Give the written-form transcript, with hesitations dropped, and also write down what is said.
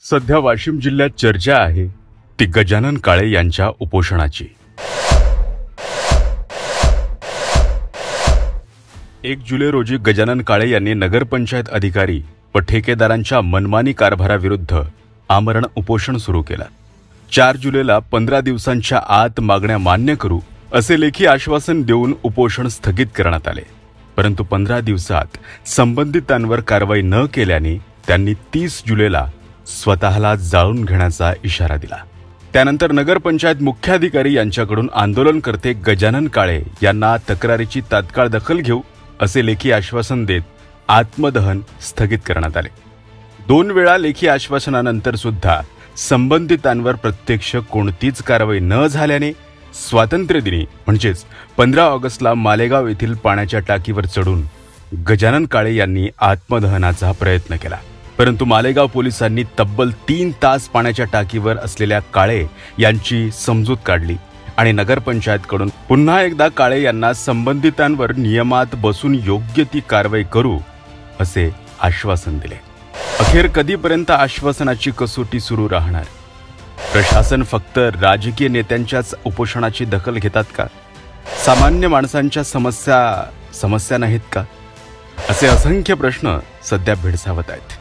सध्या वाशिम जिल्ह्यात चर्चा आहे ती गजानन काळे यांच्या उपोषणाची। 1 जुलै रोजी गजानन काळे यांनी नगरपंचायत अधिकारी व ठेकेदारांच्या मनमानी कारभाराविरुद्ध आमरण उपोषण सुरू केलं। 4 जुलैला 15 दिवसांच्या आत मागण्या मान्य करू असे लेखी आश्वासन देऊन उपोषण स्थगित करण्यात आले, परंतु 15 दिवसात संबंधितांवर कारवाई न केल्याने त्यांनी 30 जुलैला स्वतःला जाळून घेण्याचा इशारा दिला। त्यानंतर नगरपंचायत मुख्याधिकारी यांच्याकडून आंदोलनकर्ते गजानन काळे यांना तक्रारीची तात्काळ दखल घेऊ असे लेखी आश्वासन देत आत्मदहन स्थगित करण्यात आले। 2 वेळा लेखी आश्वासनानंतर सुद्धा संबंधितांवर प्रत्यक्ष कोणतीच कारवाई न झाल्याने स्वातंत्र्यदिनी म्हणजेच 15 ऑगस्टला मालेगाव येथील पाण्याच्या टाकीवर चढून गजानन काळे यांनी आत्मदहनाचा प्रयत्न केला, परंतु मालेगाव पोलिसांनी तब्बल 3 तास पाण्याच्या टाकीवर असलेल्या काळे यांची समजूत काढली आणि नगरपंचायतकडून पुन्हा एकदा काळे यांना संबंधितांवर नियमात बसून योग्य ती कारवाई करू असे आश्वासन दिले। अखेर कधीपर्यंत आश्वासनाची कसोटी सुरू राहणार? प्रशासन फक्त राजकीय नेत्यांच्याच उपोषणाची दखल घेतात का? सामान्य माणसांच्या समस्या नाहीत का? असे असंख्य प्रश्न सध्या भेडसावत आहेत।